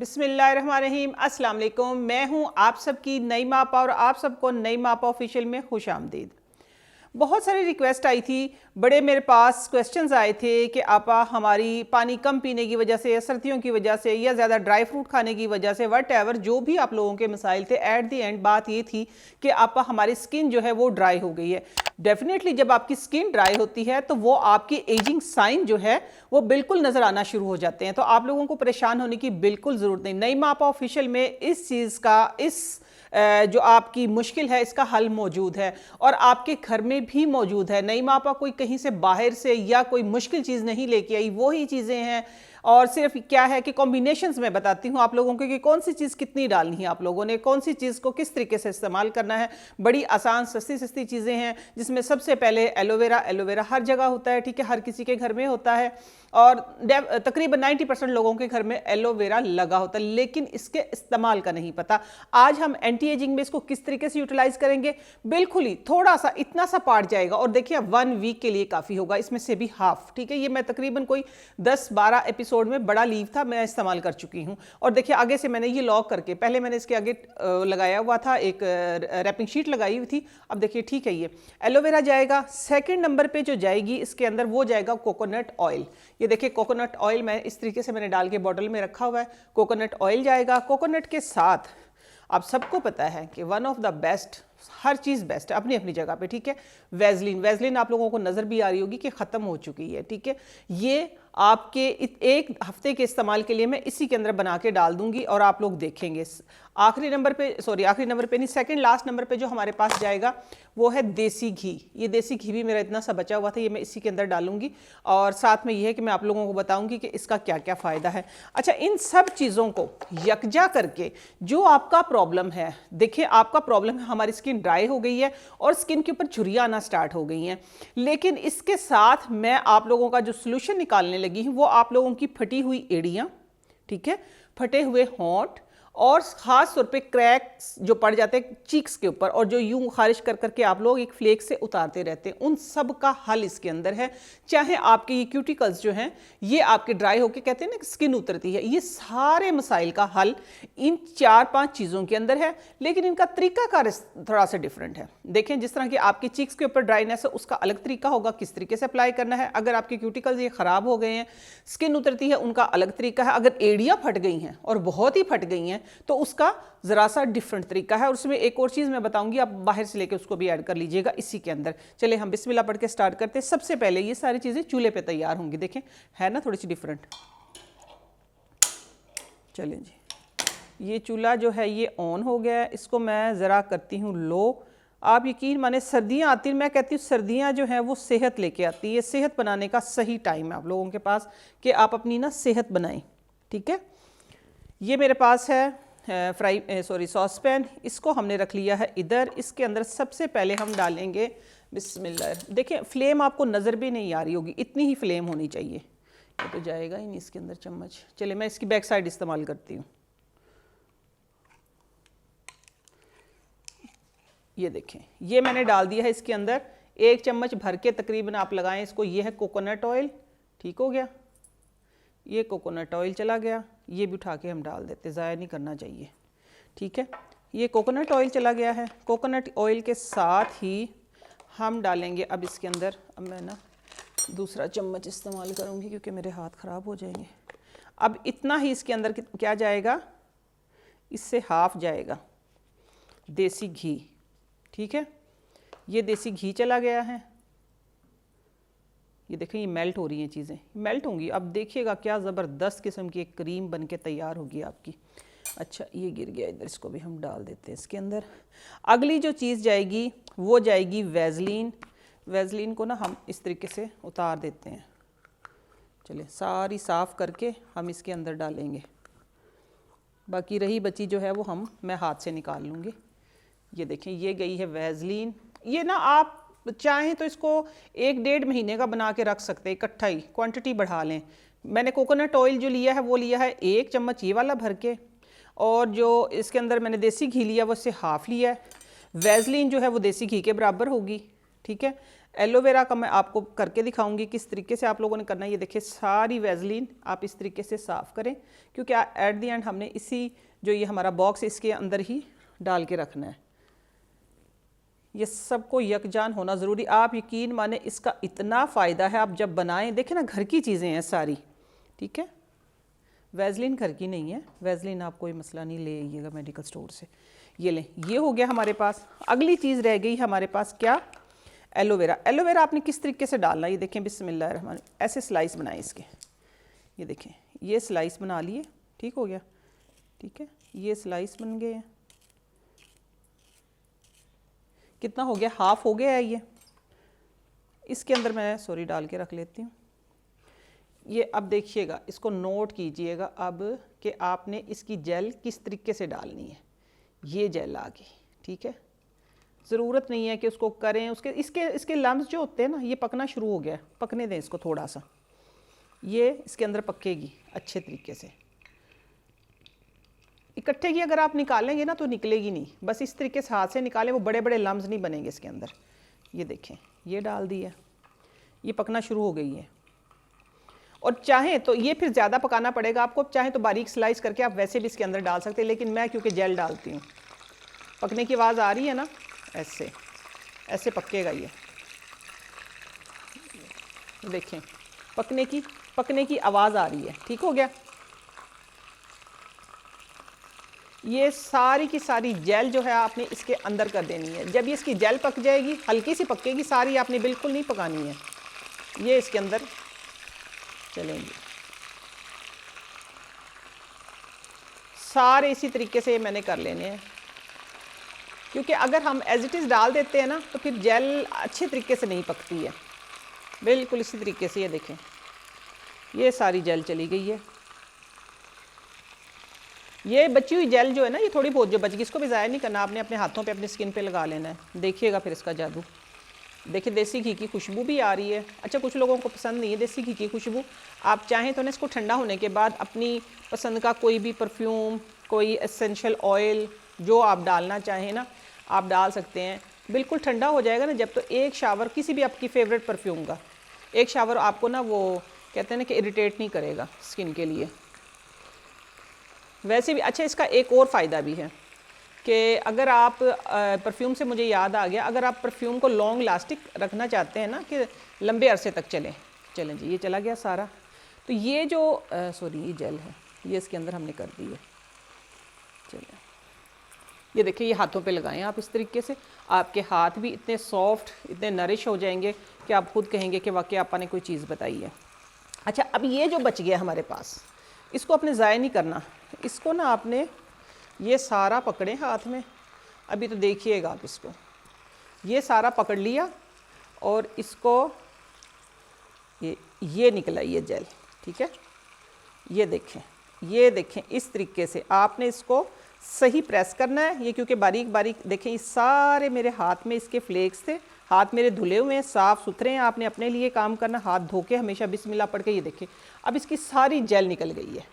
बिस्मिल्लाहिर्रहमानिर्रहीम, अस्सलाम वालेकुम। मैं हूं आप सबकी नईमा आपा और आप सबको नईमा आपा ऑफिशियल में खुश आमदीद। बहुत सारी रिक्वेस्ट आई थी, बड़े मेरे पास क्वेश्चंस आए थे कि आपा हमारी पानी कम पीने की वजह से या सर्दियों की वजह से या ज़्यादा ड्राई फ्रूट खाने की वजह से वट एवर जो भी आप लोगों के मसाइल थे, एट दी एंड बात ये थी कि आपा हमारी स्किन जो है वो ड्राई हो गई है। डेफिनेटली जब आपकी स्किन ड्राई होती है तो वो आपकी एजिंग साइन जो है वो बिल्कुल नज़र आना शुरू हो जाते हैं। तो आप लोगों को परेशान होने की बिल्कुल ज़रूरत नहीं। नईमा आपा ऑफिशियल में इस चीज़ का जो आपकी मुश्किल है इसका हल मौजूद है और आपके घर में भी मौजूद है। नईमा आपा कोई कहीं से बाहर से या कोई मुश्किल चीज़ नहीं लेके आई, वो ही चीज़ें हैं और सिर्फ क्या है कि कॉम्बिनेशंस में बताती हूँ आप लोगों को कि कौन सी चीज़ कितनी डालनी है, आप लोगों ने कौन सी चीज़ को किस तरीके से इस्तेमाल करना है। बड़ी आसान सस्ती सस्ती चीज़ें हैं जिसमें सबसे पहले एलोवेरा। एलोवेरा हर जगह होता है, ठीक है, हर किसी के घर में होता है और तकरीबन 90% लोगों के घर में एलोवेरा लगा होता है, लेकिन इसके इस्तेमाल का नहीं पता। आज हम एंटी एजिंग में इसको किस तरीके से यूटिलाइज करेंगे, बिल्कुल ही थोड़ा सा इतना सा पार्ट जाएगा और देखिए 1 वीक के लिए काफ़ी होगा, इसमें से भी हाफ, ठीक है। ये मैं तकरीबन कोई 10-12 एपिसोड में, बड़ा लीव था, मैं इस्तेमाल कर चुकी हूँ। और देखिए आगे से मैंने ये लॉक करके, पहले मैंने इसके आगे लगाया हुआ था, एक रैपिंग शीट लगाई हुई थी। अब देखिए ठीक है, ये एलोवेरा जाएगा। सेकेंड नंबर पर जो जाएगी इसके अंदर वो जाएगा कोकोनट ऑयल। ये देखिए कोकोनट ऑयल मैं इस तरीके से मैंने डाल के बॉटल में रखा हुआ है। कोकोनट ऑयल जाएगा। कोकोनट के साथ आप सबको पता है कि one of the best, her cheese best है अपनी अपनी जगह पे, ठीक है। वैसलीन, वैसलीन आप लोगों को नज़र भी आ रही होगी कि ख़त्म हो चुकी है, ठीक है। ये आपके एक हफ्ते के इस्तेमाल के लिए मैं इसी के अंदर बना के डाल दूंगी और आप लोग देखेंगे। आखिरी नंबर पे नहीं, सेकंड लास्ट नंबर पे जो हमारे पास जाएगा वो है देसी घी। ये देसी घी भी मेरा इतना सा बचा हुआ था, ये मैं इसी के अंदर डालूंगी और साथ में ये है कि मैं आप लोगों को बताऊंगी कि इसका क्या क्या फ़ायदा है। अच्छा, इन सब चीज़ों को यकजा करके जो आपका प्रॉब्लम है, देखिए आपका प्रॉब्लम है हमारी स्किन ड्राई हो गई है और स्किन के ऊपर झुर्रियाँ आना स्टार्ट हो गई हैं, लेकिन इसके साथ मैं आप लोगों का जो सोल्यूशन निकालने लगी हूँ वो आप लोगों की फटी हुई एड़ियाँ, ठीक है, फटे हुए होंठ और ख़ास तौर पे क्रैक्स जो पड़ जाते हैं चीक्स के ऊपर और जो यूं खारिश कर करके आप लोग एक फ्लेक से उतारते रहते हैं, उन सब का हल इसके अंदर है। चाहे आपके ये क्यूटिकल्स जो हैं ये आपके ड्राई होके, कहते हैं ना स्किन उतरती है, ये सारे मसाइल का हल इन 4-5 चीज़ों के अंदर है, लेकिन इनका तरीकाकार थोड़ा सा डिफरेंट है। देखें, जिस तरह की आपकी चीक्स के ऊपर ड्राइनेस है उसका अलग तरीका होगा, किस तरीके से अप्लाई करना है। अगर आपके क्यूटिकल्स ये ख़राब हो गए हैं, स्किन उतरती है, उनका अलग तरीका है। अगर एड़ियाँ फट गई हैं और बहुत ही फट गई हैं तो उसका ज़रा सा डिफरेंट तरीका है और उसमें एक और चीज़ मैं बताऊंगी, आप बाहर से लेके उसको भी ऐड कर लीजिएगा इसी के अंदर। चले हम बिस्मिल्लाह पढ़ के स्टार्ट करते हैं। सबसे पहले ये सारी चीज़ें चूल्हे पे तैयार होंगी, देखें है ना थोड़ी सी डिफरेंट। चलें जी, ये चूल्हा जो है ये ऑन हो गया है, इसको मैं ज़रा करती हूँ लो। आप यकीन माने सर्दियाँ आती हैं, मैं कहती हूँ सर्दियाँ जो हैं वो सेहत लेके आती है। ये सेहत बनाने का सही टाइम है आप लोगों के पास कि आप अपनी ना सेहत बनाएं, ठीक है। ये मेरे पास है सॉस पैन, इसको हमने रख लिया है इधर। इसके अंदर सबसे पहले हम डालेंगे बिस्मिल्लाह। देखें फ्लेम आपको नज़र भी नहीं आ रही होगी, इतनी ही फ्लेम होनी चाहिए। ये तो जाएगा ही नहीं इसके अंदर चम्मच। चले मैं इसकी बैक साइड इस्तेमाल करती हूँ। ये देखें, ये मैंने डाल दिया है इसके अंदर 1 चम्मच भर के तकरीबन आप लगाएं इसको। ये है कोकोनट ऑयल, ठीक हो गया, ये कोकोनट ऑयल चला गया। ये भी उठा के हम डाल देते, ज़ाया नहीं करना चाहिए, ठीक है। ये कोकोनट ऑयल चला गया है। कोकोनट ऑयल के साथ ही हम डालेंगे अब इसके अंदर, अब मैं ना दूसरा चम्मच इस्तेमाल करूँगी क्योंकि मेरे हाथ ख़राब हो जाएंगे। अब इतना ही इसके अंदर क्या जाएगा, इससे हाफ जाएगा देसी घी, ठीक है। ये देसी घी चला गया है। ये देखें ये मेल्ट हो रही हैं चीज़ें, मेल्ट होंगी। अब देखिएगा क्या ज़बरदस्त किस्म की एक क्रीम बन के तैयार होगी आपकी। अच्छा ये गिर गया इधर, इसको भी हम डाल देते हैं इसके अंदर। अगली जो चीज़ जाएगी वो जाएगी वैसलीन। वैसलीन को ना हम इस तरीके से उतार देते हैं। चलिए सारी साफ़ करके हम इसके अंदर डालेंगे, बाकी रही बची जो है वो मैं हाथ से निकाल लूँगी। ये देखें ये गई है वैसलीन। ये ना आप चाहें तो इसको 1-1.5 महीने का बना के रख सकते हैं, इकट्ठा ही क्वांटिटी बढ़ा लें। मैंने कोकोनट ऑयल जो लिया है वो लिया है 1 चम्मच ये वाला भर के, और जो इसके अंदर मैंने देसी घी लिया वो इससे हाफ लिया है। वैसलीन जो है वो देसी घी के बराबर होगी, ठीक है। एलोवेरा का मैं आपको करके दिखाऊंगी किस तरीके से आप लोगों ने करना है। ये देखिए सारी वैसलीन आप इस तरीके से साफ़ करें, क्योंकि एट द एंड हमने इसी जो ये हमारा बॉक्स इसके अंदर ही डाल के रखना है। ये सबको यकजान होना ज़रूरी। आप यकीन माने इसका इतना फ़ायदा है, आप जब बनाएं देखें ना, घर की चीज़ें हैं सारी, ठीक है। वैसलीन घर की नहीं है, वैसलीन आप कोई मसला नहीं ले आइएगा मेडिकल स्टोर से। ये लें, ये हो गया हमारे पास। अगली चीज़ रह गई हमारे पास क्या, एलोवेरा। एलोवेरा आपने किस तरीके से डालना, ये देखें बिस्मिल्लाह, ऐसे स्लाइस बनाए इसके, ये देखें ये स्लाइस बना लिए, ठीक हो गया, ठीक है, ये स्लाइस बन गए हैं। कितना हो गया, हाफ हो गया है ये। इसके अंदर मैं सॉरी डाल के रख लेती हूँ। ये अब देखिएगा, इसको नोट कीजिएगा अब कि आपने इसकी जेल किस तरीके से डालनी है। ये जेल आ गई, ठीक है। ज़रूरत नहीं है कि उसको करें, उसके इसके लम्स जो होते हैं ना, ये पकना शुरू हो गया है, पकने दें इसको थोड़ा सा, ये इसके अंदर पकेगी अच्छे तरीके से। इकट्ठे की अगर आप निकालेंगे ना तो निकलेगी नहीं, बस इस तरीके से हाथ से निकालें, वो बड़े बड़े लम्स नहीं बनेंगे इसके अंदर। ये देखें, ये डाल दिया, ये पकना शुरू हो गई है। और चाहें तो ये फिर ज़्यादा पकाना पड़ेगा आपको, चाहें तो बारीक स्लाइस करके आप वैसे भी इसके अंदर डाल सकते हैं, लेकिन मैं क्योंकि जेल डालती हूँ। पकने की आवाज़ आ रही है ना, ऐसे ऐसे पकेगा ये, देखें पकने की आवाज़ आ रही है, ठीक हो गया। ये सारी की सारी जेल जो है आपने इसके अंदर कर देनी है। जब ये इसकी जेल पक जाएगी, हल्की सी पकेगी, सारी आपने बिल्कुल नहीं पकानी है, ये इसके अंदर चलेंगे सारे। इसी तरीके से ये मैंने कर लेने हैं, क्योंकि अगर हम एज इट इज़ डाल देते हैं ना तो फिर जेल अच्छे तरीके से नहीं पकती है। बिल्कुल इसी तरीके से ये देखें, ये सारी जेल चली गई है। ये बची हुई जेल जो है ना, ये थोड़ी बहुत जो बच गई, इसको भी ज़ाया नहीं करना, आपने अपने हाथों पे अपनी स्किन पे लगा लेना है। देखिएगा फिर इसका जादू। देखिए देसी घी की खुशबू भी आ रही है। अच्छा, कुछ लोगों को पसंद नहीं है देसी घी की खुशबू, आप चाहें तो ना इसको ठंडा होने के बाद अपनी पसंद का कोई भी परफ्यूम, कोई एसेंशियल ऑयल जो आप डालना चाहें ना, आप डाल सकते हैं। बिल्कुल ठंडा हो जाएगा ना जब, तो एक शावर किसी भी आपकी फेवरेट परफ्यूम का एक शावर आपको ना, वो कहते हैं ना कि इरिटेट नहीं करेगा स्किन के लिए। वैसे भी अच्छा, इसका एक और फ़ायदा भी है कि अगर आप परफ्यूम से मुझे याद आ गया, अगर आप परफ्यूम को लॉन्ग लास्टिक रखना चाहते हैं ना, कि लंबे अरसे तक चलें जी, ये चला गया सारा। तो ये जो सॉरी ये जेल है, ये इसके अंदर हमने कर दी है। चलिए ये देखिए, ये हाथों पे लगाएं आप इस तरीके से, आपके हाथ भी इतने सॉफ्ट, इतने नरिश हो जाएंगे कि आप खुद कहेंगे कि वाकई आपा ने कोई चीज़ बताई है। अच्छा, अब ये जो बच गया हमारे पास, इसको आपने ज़ाया नहीं करना। इसको ना आपने ये सारा पकड़े हाथ में, अभी तो देखिएगा आप इसको, ये सारा पकड़ लिया और इसको ये निकला ये जेल, ठीक है। ये देखें इस तरीके से आपने इसको सही प्रेस करना है। ये क्योंकि बारीक बारीक देखें, ये सारे मेरे हाथ में इसके फ्लेक्स थे, हाथ मेरे धुले हुए हैं, साफ़ सुथरे हैं। आपने अपने लिए काम करना, हाथ धो के हमेशा बिस्मिल्लाह पढ़ के। ये देखें अब इसकी सारी जेल निकल गई है।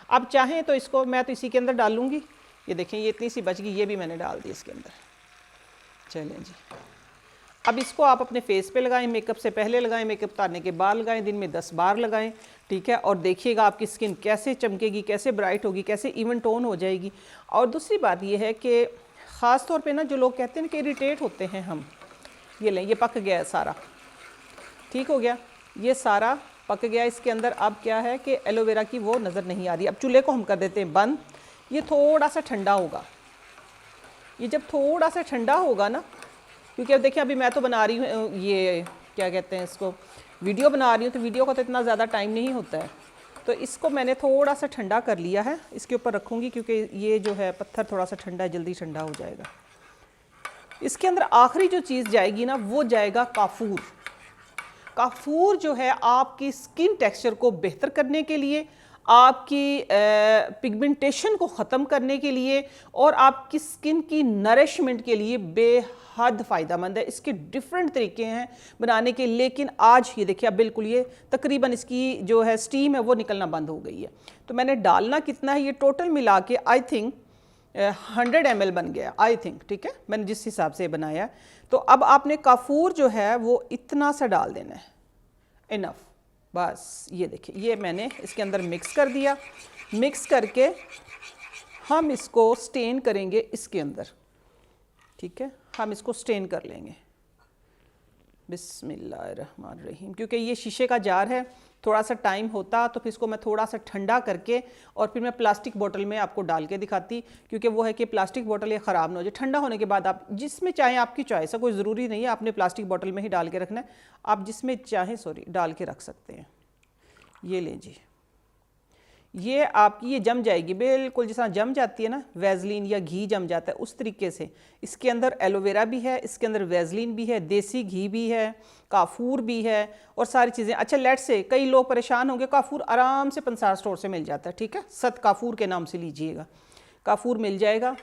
अब चाहें तो इसको मैं तो इसी के अंदर डालूँगी। ये देखें, ये इतनी सी बच गई, ये भी मैंने डाल दी इसके अंदर। चलें जी, अब इसको आप अपने फेस पे लगाएं, मेकअप से पहले लगाएं, मेकअप उतारने के बाद लगाएं, दिन में 10 बार लगाएं, ठीक है। और देखिएगा आपकी स्किन कैसे चमकेगी, कैसे ब्राइट होगी, कैसे इवन टोन हो जाएगी। और दूसरी बात ये है कि ख़ास तौर पे ना जो लोग कहते हैं कि इरिटेट होते हैं हम, ये लें, ये पक गया है सारा, ठीक हो गया, ये सारा पक गया। इसके अंदर अब क्या है कि एलोवेरा की वो नज़र नहीं आ रही। अब चूल्हे को हम कर देते हैं बंद। ये थोड़ा सा ठंडा होगा, ये जब थोड़ा सा ठंडा होगा ना, क्योंकि अब देखिए अभी मैं तो बना रही हूँ, ये क्या कहते हैं इसको, वीडियो बना रही हूँ, तो वीडियो का तो इतना ज़्यादा टाइम नहीं होता है। तो इसको मैंने थोड़ा सा ठंडा कर लिया है, इसके ऊपर रखूँगी क्योंकि ये जो है पत्थर थोड़ा सा ठंडा है, जल्दी ठंडा हो जाएगा। इसके अंदर आखिरी जो चीज़ जाएगी ना, वो जाएगा काफूर। काफूर जो है आपकी स्किन टेक्सचर को बेहतर करने के लिए, आपकी पिगमेंटेशन को ख़त्म करने के लिए और आपकी स्किन की नरिशमेंट के लिए बेहद फ़ायदेमंद है। इसके डिफरेंट तरीके हैं बनाने के, लेकिन आज ये देखिए अब बिल्कुल ये तकरीबन इसकी जो है स्टीम है वो निकलना बंद हो गई है। तो मैंने डालना कितना है, ये टोटल मिला के आई थिंक 100 ml बन गया आई थिंक, ठीक है, मैंने जिस हिसाब से बनाया। तो अब आपने काफूर जो है वो इतना सा डाल देना है, इनफ, बस ये देखिए ये मैंने इसके अंदर मिक्स कर दिया। मिक्स करके हम इसको स्टेन करेंगे इसके अंदर, ठीक है, हम इसको स्टेन कर लेंगे। बिस्मिल्लाहिर्रहमानिर्रहीम। क्योंकि ये शीशे का जार है, थोड़ा सा टाइम होता तो फिर इसको मैं थोड़ा सा ठंडा करके और फिर मैं प्लास्टिक बोतल में आपको डाल के दिखाती, क्योंकि वो है कि प्लास्टिक बोतल ये ख़राब ना हो जाए। ठंडा होने के बाद आप जिसमें चाहें, आपकी चॉइस है, कोई ज़रूरी नहीं है आपने प्लास्टिक बोतल में ही डाल के रखना है, आप जिसमें चाहें डाल के रख सकते हैं। ये लें जी, ये आपकी ये जम जाएगी बिल्कुल, जिस तरह जम जाती है ना वैज़लीन या घी जम जाता है, उस तरीके से। इसके अंदर एलोवेरा भी है, इसके अंदर वैज़लीन भी है, देसी घी भी है, काफूर भी है और सारी चीज़ें। अच्छा लेट से कई लोग परेशान होंगे, काफूर आराम से पंसार स्टोर से मिल जाता है, ठीक है, सत काफूर के नाम से लीजिएगा, काफूर मिल जाएगा।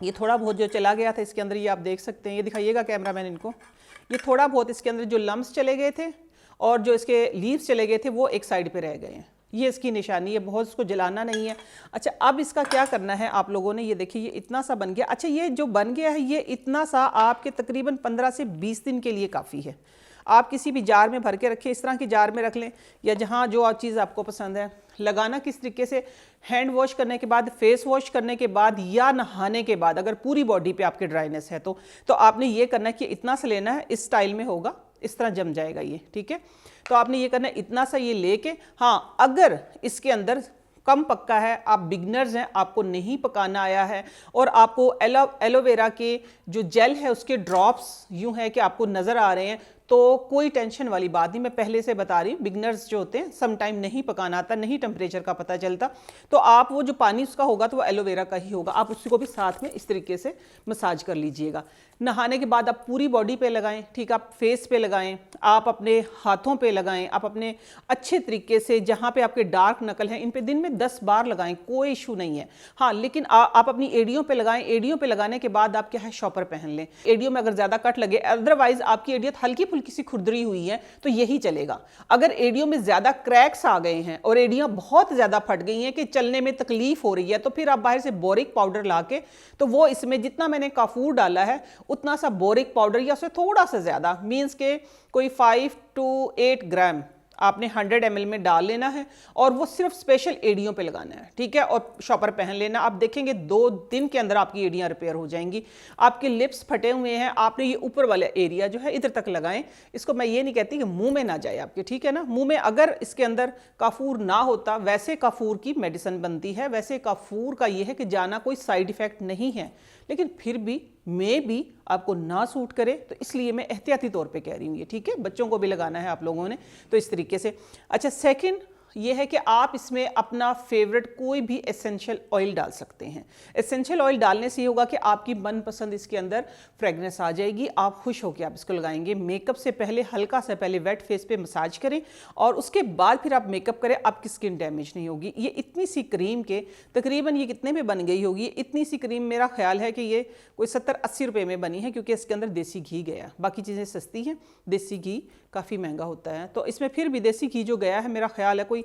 ये थोड़ा बहुत जो चला गया था इसके अंदर, ये आप देख सकते हैं, ये दिखाइएगा कैमरामैन इनको, ये थोड़ा बहुत इसके अंदर जो लम्स चले गए थे और जो इसके लीव्स चले गए थे वो एक साइड पे रह गए हैं, ये इसकी निशानी है, बहुत इसको जलाना नहीं है। अच्छा अब इसका क्या करना है आप लोगों ने, ये देखिए ये इतना सा बन गया। अच्छा ये जो बन गया है ये इतना सा आपके तकरीबन 15 से 20 दिन के लिए काफ़ी है। आप किसी भी जार में भर के रखें, इस तरह की जार में रख लें या जहाँ जो चीज़ आपको पसंद है। लगाना किस तरीके से, हैंड वॉश करने के बाद, फेस वॉश करने के बाद या नहाने के बाद, अगर पूरी बॉडी पे आपके ड्राइनेस है तो आपने ये करना है कि इतना सा लेना है, इस स्टाइल में होगा, इस तरह जम जाएगा ये, ठीक है। तो आपने ये करना है इतना सा ये लेके, हाँ अगर इसके अंदर कम पक्का है, आप बिगनर्स हैं, आपको नहीं पकाना आया है और आपको एलोवेरा के जो जेल है उसके ड्रॉप्स यूं है कि आपको नज़र आ रहे हैं, तो कोई टेंशन वाली बात नहीं। मैं पहले से बता रही हूँ, बिगनर्स जो होते हैं सम टाइम नहीं पकाना आता, नहीं टेम्परेचर का पता चलता, तो आप वो जो पानी उसका होगा तो वो एलोवेरा का ही होगा, आप उसको भी साथ में इस तरीके से मसाज कर लीजिएगा। नहाने के बाद आप पूरी बॉडी पे लगाएं, ठीक, आप फेस पे लगाएं, आप अपने हाथों पे लगाएं, आप अपने अच्छे तरीके से जहाँ पे आपके डार्क नकल हैं इन पे दिन में 10 बार लगाएं, कोई इशू नहीं है। हाँ लेकिन आप अपनी एड़ियों पे लगाएं, एड़ियों पे लगाने के बाद आप क्या है शॉपर पहन लें, एड़ियों में अगर ज़्यादा कट लगे, अदरवाइज आपकी एड़ियाँ हल्की फुल्की सी खुरदरी हुई है तो यही चलेगा। अगर एड़ियों में ज़्यादा क्रैक्स आ गए हैं और एड़ियाँ बहुत ज़्यादा फट गई हैं कि चलने में तकलीफ हो रही है, तो फिर आप बाहर से बोरिक पाउडर ला के, तो वो इसमें जितना मैंने काफूर डाला है उतना सा बोरिक पाउडर या उससे थोड़ा सा ज़्यादा, मीन्स के कोई 5 to 8 ग्राम आपने 100 ml में डाल लेना है और वो सिर्फ स्पेशल एड़ियों पे लगाना है, ठीक है, और शॉपर पहन लेना। आप देखेंगे 2 दिन के अंदर आपकी एड़ियाँ रिपेयर हो जाएंगी। आपके लिप्स फटे हुए हैं, आपने ये ऊपर वाला एरिया जो है इधर तक लगाएं। इसको मैं ये नहीं कहती कि मुंह में ना जाए आपके, ठीक है ना, मुंह में अगर इसके अंदर काफूर ना होता, वैसे काफूर की मेडिसिन बनती है, वैसे काफूर का ये है कि जाना कोई साइड इफेक्ट नहीं है, लेकिन फिर भी भी आपको ना सूट करे, तो इसलिए मैं एहतियाती तौर पे कह रही हूँ ये, ठीक है। बच्चों को भी लगाना है आप लोगों ने, तो इस तरीके से। अच्छा सेकंड ये है कि आप इसमें अपना फेवरेट कोई भी एसेंशियल ऑयल डाल सकते हैं। एसेंशियल ऑयल डालने से ये होगा कि आपकी मनपसंद इसके अंदर फ्रेगनेंस आ जाएगी, आप खुश होकर आप इसको लगाएंगे। मेकअप से पहले हल्का सा पहले वेट फेस पे मसाज करें और उसके बाद फिर आप मेकअप करें, आपकी स्किन डैमेज नहीं होगी। ये इतनी सी क्रीम के तकरीबन ये कितने में बन गई होगी, इतनी सी क्रीम मेरा ख्याल है कि ये कोई 70-80 रुपये में बनी है, क्योंकि इसके अंदर देसी घी गया, बाकी चीज़ें सस्ती हैं, देसी घी काफ़ी महंगा होता है। तो इसमें फिर भी देसी घी जो गया है मेरा ख्याल है कोई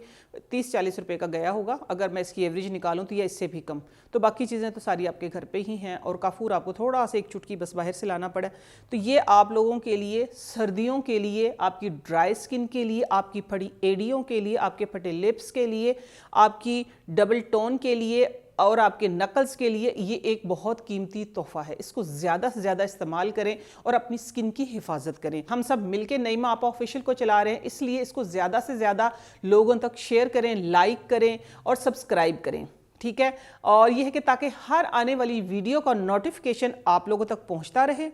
30-40 रुपये का गया होगा, अगर मैं इसकी एवरेज निकालूं तो, या इससे भी कम। तो बाकी चीज़ें तो सारी आपके घर पे ही हैं और काफूर आपको थोड़ा सा एक चुटकी बस बाहर से लाना पड़ा। तो ये आप लोगों के लिए, सर्दियों के लिए, आपकी ड्राई स्किन के लिए, आपकी फटी एड़ियों के लिए, आपके फटे लिप्स के लिए, आपकी डबल टोन के लिए और आपके नकल्स के लिए ये एक बहुत कीमती तोहफा है। इसको ज़्यादा से ज़्यादा इस्तेमाल करें और अपनी स्किन की हिफाजत करें। हम सब मिलके नईमा आपा ऑफिशियल को चला रहे हैं, इसलिए इसको ज़्यादा से ज़्यादा लोगों तक शेयर करें, लाइक करें और सब्सक्राइब करें, ठीक है। और यह है कि ताकि हर आने वाली वीडियो का नोटिफिकेशन आप लोगों तक पहुँचता रहे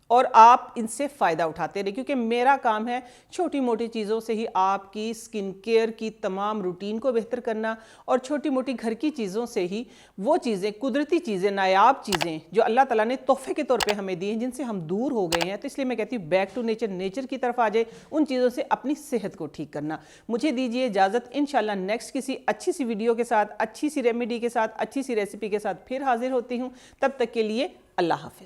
और आप इनसे फ़ायदा उठाते रहे, क्योंकि मेरा काम है छोटी मोटी चीज़ों से ही आपकी स्किन केयर की तमाम रूटीन को बेहतर करना और छोटी मोटी घर की चीज़ों से ही वो चीज़ें, कुदरती चीज़ें, नायाब चीज़ें जो अल्लाह ताला ने तोहफे के तौर पे हमें दी हैं, जिनसे हम दूर हो गए हैं। तो इसलिए मैं कहती हूँ बैक टू नेचर, नेचर की तरफ आ जाए, उन चीज़ों से अपनी सेहत को ठीक करना। मुझे दीजिए इजाज़त, इंशाल्लाह नेक्स्ट किसी अच्छी सी वीडियो के साथ, अच्छी सी रेमेडी के साथ, अच्छी सी रेसिपी के साथ फिर हाजिर होती हूँ। तब तक के लिए अल्लाह हाफ़िज़।